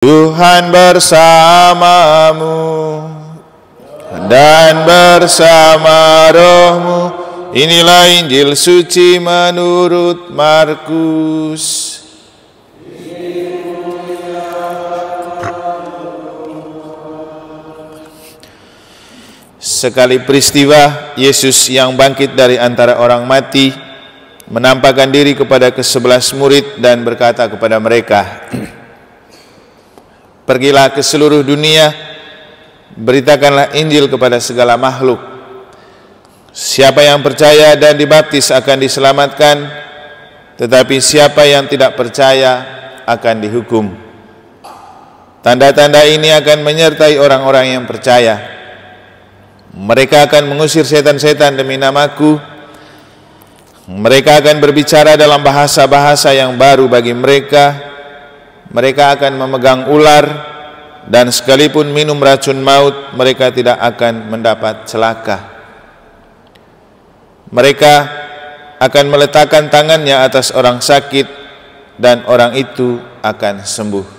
Tuhan bersamamu dan bersama rohmu. Inilah Injil suci menurut Markus. Sekali peristiwa, Yesus yang bangkit dari antara orang mati menampakkan diri kepada ke-11 murid dan berkata kepada mereka, "Pergilah ke seluruh dunia, beritakanlah Injil kepada segala makhluk. Siapa yang percaya dan dibaptis akan diselamatkan, tetapi siapa yang tidak percaya akan dihukum. Tanda-tanda ini akan menyertai orang-orang yang percaya. Mereka akan mengusir setan-setan demi namaku. Mereka akan berbicara dalam bahasa-bahasa yang baru bagi mereka. Mereka akan memegang ular, dan sekalipun minum racun maut, mereka tidak akan mendapat celaka. Mereka akan meletakkan tangannya atas orang sakit, dan orang itu akan sembuh."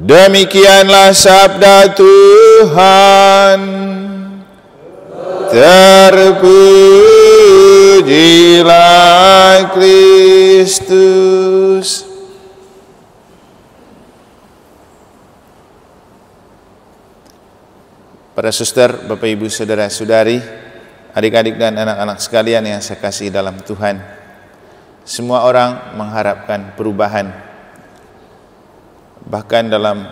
Demikianlah sabda Tuhan. Terpujilah Kristus. Para suster, Bapak Ibu, saudara-saudari, adik-adik dan anak-anak sekalian yang saya kasih dalam Tuhan, semua orang mengharapkan perubahan. Bahkan dalam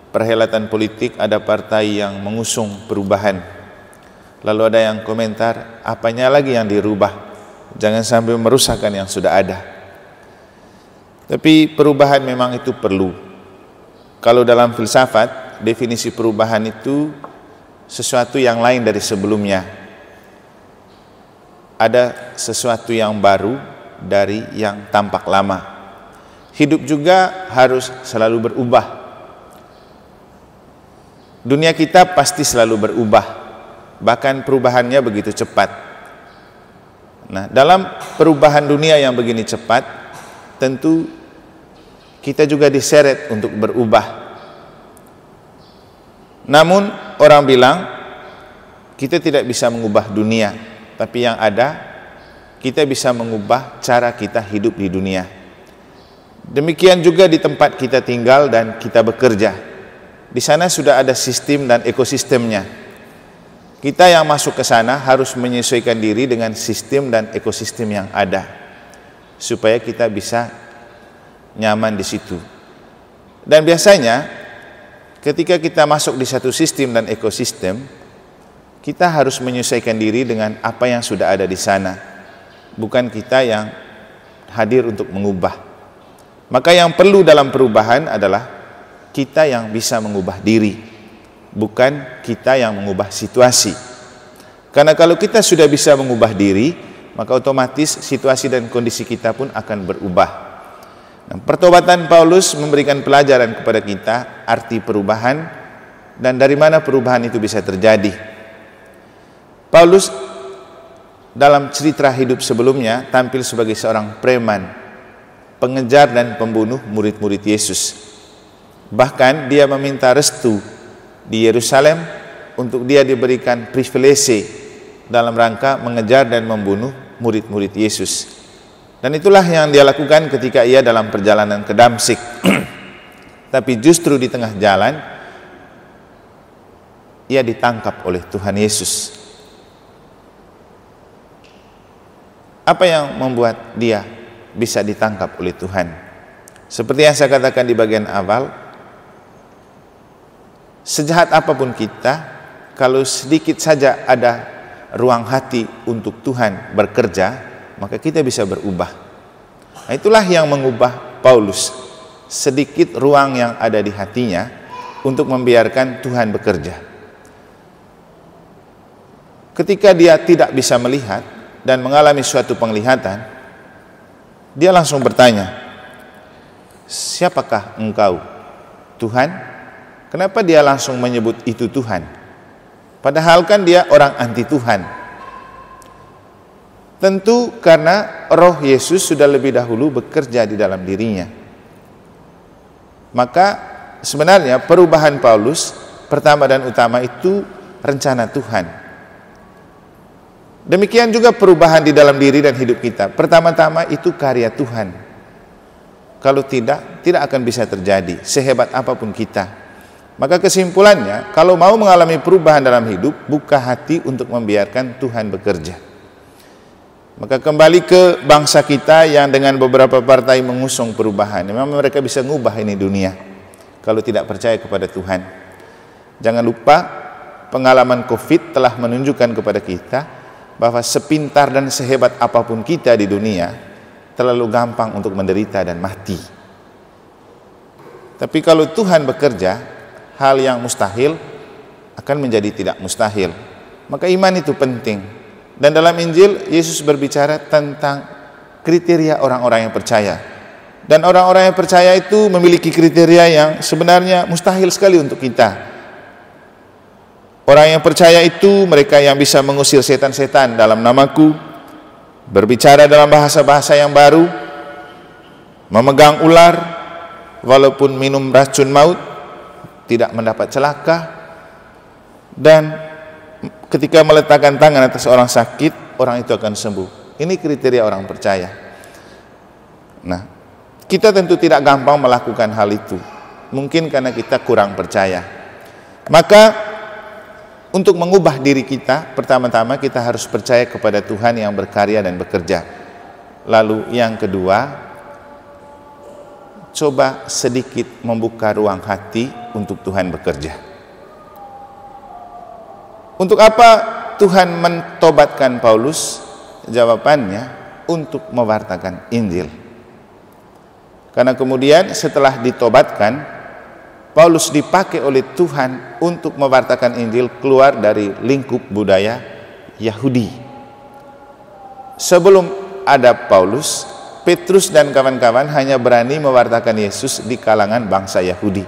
perhelatan politik ada partai yang mengusung perubahan. Lalu ada yang komentar, apanya lagi yang dirubah? Jangan sampai merusakkan yang sudah ada. Tapi perubahan memang itu perlu. Kalau dalam filsafat, definisi perubahan itu sesuatu yang lain dari sebelumnya. Ada sesuatu yang baru dari yang tampak lama. Hidup juga harus selalu berubah. Dunia kita pasti selalu berubah, bahkan perubahannya begitu cepat. Nah, dalam perubahan dunia yang begini cepat, tentu kita juga diseret untuk berubah. Namun orang bilang kita tidak bisa mengubah dunia, tapi yang ada kita bisa mengubah cara kita hidup di dunia. Demikian juga di tempat kita tinggal dan kita bekerja. Di sana sudah ada sistem dan ekosistemnya. Kita yang masuk ke sana harus menyesuaikan diri dengan sistem dan ekosistem yang ada, supaya kita bisa nyaman di situ. Dan biasanya ketika kita masuk di satu sistem dan ekosistem, kita harus menyesuaikan diri dengan apa yang sudah ada di sana, bukan kita yang hadir untuk mengubah. Maka yang perlu dalam perubahan adalah kita yang bisa mengubah diri, bukan kita yang mengubah situasi. Karena kalau kita sudah bisa mengubah diri, maka otomatis situasi dan kondisi kita pun akan berubah. Nah, pertobatan Paulus memberikan pelajaran kepada kita arti perubahan dan dari mana perubahan itu bisa terjadi. Paulus dalam cerita hidup sebelumnya tampil sebagai seorang preman, pengejar dan pembunuh murid-murid Yesus. Bahkan dia meminta restu di Yerusalem untuk dia diberikan privilege dalam rangka mengejar dan membunuh murid-murid Yesus. Dan itulah yang dia lakukan ketika ia dalam perjalanan ke Damsyik. Tapi justru di tengah jalan ia ditangkap oleh Tuhan Yesus. Apa yang membuat dia bisa ditangkap oleh Tuhan? Seperti yang saya katakan di bagian awal, sejahat apapun kita, kalau sedikit saja ada ruang hati untuk Tuhan bekerja, maka kita bisa berubah. Nah, itulah yang mengubah Paulus. Sedikit ruang yang ada di hatinya untuk membiarkan Tuhan bekerja. Ketika dia tidak bisa melihat dan mengalami suatu penglihatan, dia langsung bertanya, "Siapakah engkau, Tuhan?" Kenapa dia langsung menyebut itu Tuhan? Padahal kan dia orang anti Tuhan. Tentu karena roh Yesus sudah lebih dahulu bekerja di dalam dirinya. Maka sebenarnya perubahan Paulus pertama dan utama itu rencana Tuhan. Demikian juga perubahan di dalam diri dan hidup kita. Pertama-tama itu karya Tuhan. Kalau tidak akan bisa terjadi sehebat apapun kita. Maka kesimpulannya, kalau mau mengalami perubahan dalam hidup, buka hati untuk membiarkan Tuhan bekerja. Maka kembali ke bangsa kita yang dengan beberapa partai mengusung perubahan. Memang mereka bisa ngubah ini dunia kalau tidak percaya kepada Tuhan. Jangan lupa pengalaman COVID telah menunjukkan kepada kita bahwa sepintar dan sehebat apapun kita di dunia, terlalu gampang untuk menderita dan mati. Tapi kalau Tuhan bekerja, hal yang mustahil akan menjadi tidak mustahil. Maka iman itu penting. Dan dalam Injil, Yesus berbicara tentang kriteria orang-orang yang percaya. Dan orang-orang yang percaya itu memiliki kriteria yang sebenarnya mustahil sekali untuk kita. Orang yang percaya itu mereka yang bisa mengusir setan-setan dalam namaku, berbicara dalam bahasa-bahasa yang baru, memegang ular, walaupun minum racun maut, tidak mendapat celaka, dan ketika meletakkan tangan atas orang sakit, orang itu akan sembuh. Ini kriteria orang percaya. Nah, kita tentu tidak gampang melakukan hal itu. Mungkin karena kita kurang percaya. Maka untuk mengubah diri kita, pertama-tama kita harus percaya kepada Tuhan yang berkarya dan bekerja. Lalu yang kedua, coba sedikit membuka ruang hati untuk Tuhan bekerja. Untuk apa Tuhan mentobatkan Paulus? Jawabannya, untuk mewartakan Injil. Karena kemudian setelah ditobatkan, Paulus dipakai oleh Tuhan untuk mewartakan Injil keluar dari lingkup budaya Yahudi. Sebelum ada Paulus, Petrus dan kawan-kawan hanya berani mewartakan Yesus di kalangan bangsa Yahudi.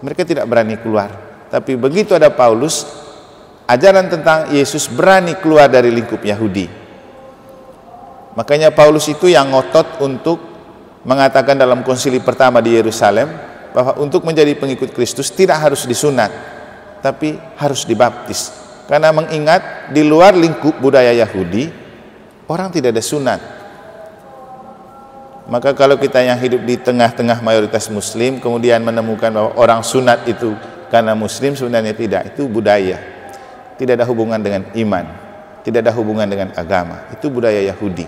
Mereka tidak berani keluar. Tapi begitu ada Paulus, ajaran tentang Yesus berani keluar dari lingkup Yahudi. Makanya Paulus itu yang ngotot untuk mengatakan dalam konsili pertama di Yerusalem, bahwa untuk menjadi pengikut Kristus tidak harus disunat, tapi harus dibaptis. Karena mengingat di luar lingkup budaya Yahudi, orang tidak ada sunat. Maka kalau kita yang hidup di tengah-tengah mayoritas Muslim, kemudian menemukan bahwa orang sunat itu karena Muslim, sebenarnya tidak. Itu budaya. Tidak ada hubungan dengan iman. Tidak ada hubungan dengan agama. Itu budaya Yahudi.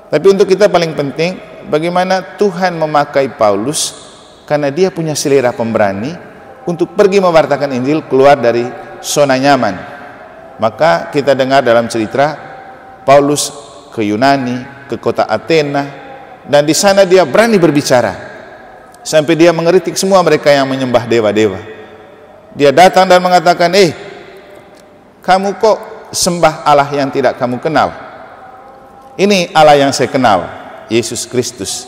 Tapi untuk kita paling penting, bagaimana Tuhan memakai Paulus, karena dia punya selera pemberani untuk pergi mewartakan Injil keluar dari zona nyaman. Maka kita dengar dalam cerita Paulus ke Yunani, ke kota Athena, dan di sana dia berani berbicara sampai dia mengeritik semua mereka yang menyembah dewa-dewa. Dia datang dan mengatakan, kamu kok sembah Allah yang tidak kamu kenal? Ini Allah yang saya kenal, Yesus Kristus.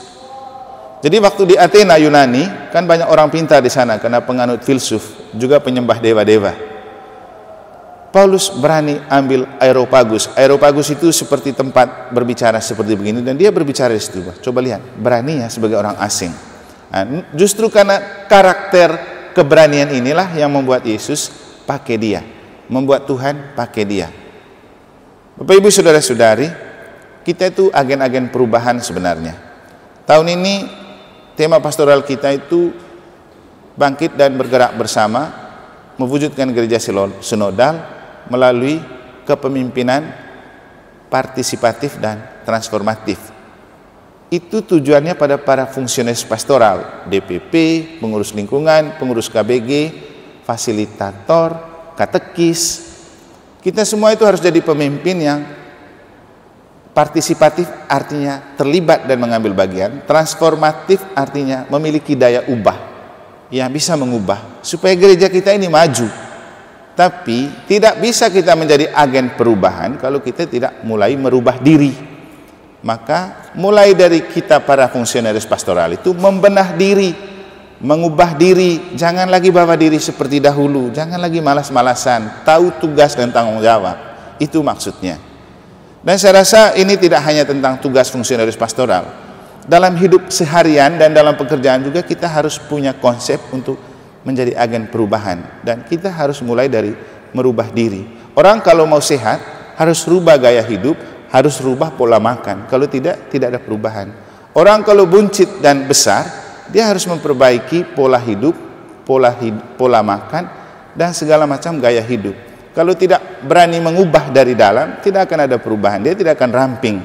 Jadi waktu di Athena Yunani, kan banyak orang pintar di sana karena penganut filsuf, juga penyembah dewa-dewa. Paulus berani ambil Areopagus. Areopagus itu seperti tempat berbicara seperti begini, dan dia berbicara di situ. Coba lihat, berani ya sebagai orang asing. Nah, justru karena karakter keberanian inilah yang membuat Yesus pakai dia, membuat Tuhan pakai dia. Bapak Ibu saudara-saudari, kita itu agen-agen perubahan sebenarnya. Tahun ini tema pastoral kita itu bangkit dan bergerak bersama, mewujudkan gereja sinodal melalui kepemimpinan partisipatif dan transformatif. Itu tujuannya pada para fungsionaris pastoral, DPP, pengurus lingkungan, pengurus KBG, fasilitator, katekis. Kita semua itu harus jadi pemimpin yang partisipatif, artinya terlibat dan mengambil bagian. Transformatif artinya memiliki daya ubah, yang bisa mengubah supaya gereja kita ini maju. Tapi tidak bisa kita menjadi agen perubahan kalau kita tidak mulai merubah diri. Maka mulai dari kita para fungsionaris pastoral itu membenah diri, mengubah diri. Jangan lagi bawa diri seperti dahulu, jangan lagi malas-malasan, tahu tugas dan tanggung jawab. Itu maksudnya. Dan saya rasa ini tidak hanya tentang tugas fungsionaris pastoral. Dalam hidup seharian dan dalam pekerjaan juga kita harus punya konsep untuk menjadi agen perubahan. Dan kita harus mulai dari merubah diri. Orang kalau mau sehat harus rubah gaya hidup, harus rubah pola makan. Kalau tidak, tidak ada perubahan. Orang kalau buncit dan besar, dia harus memperbaiki pola hidup, pola makan, dan segala macam gaya hidup. Kalau tidak berani mengubah dari dalam, tidak akan ada perubahan. Dia tidak akan ramping.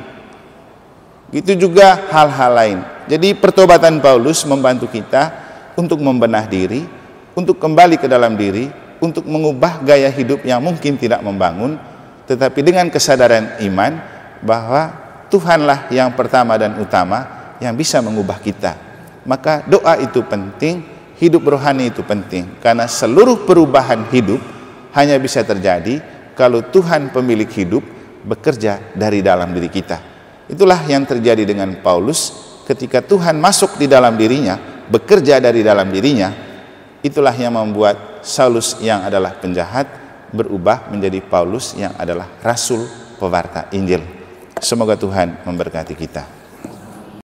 Gitu juga hal-hal lain. Jadi pertobatan Paulus membantu kita untuk membenah diri, untuk kembali ke dalam diri, untuk mengubah gaya hidup yang mungkin tidak membangun, tetapi dengan kesadaran iman bahwa Tuhanlah yang pertama dan utama yang bisa mengubah kita. Maka doa itu penting, hidup rohani itu penting, karena seluruh perubahan hidup hanya bisa terjadi kalau Tuhan pemilik hidup bekerja dari dalam diri kita. Itulah yang terjadi dengan Paulus ketika Tuhan masuk di dalam dirinya, bekerja dari dalam dirinya. Itulah yang membuat Saulus yang adalah penjahat berubah menjadi Paulus yang adalah rasul pewarta Injil. Semoga Tuhan memberkati kita.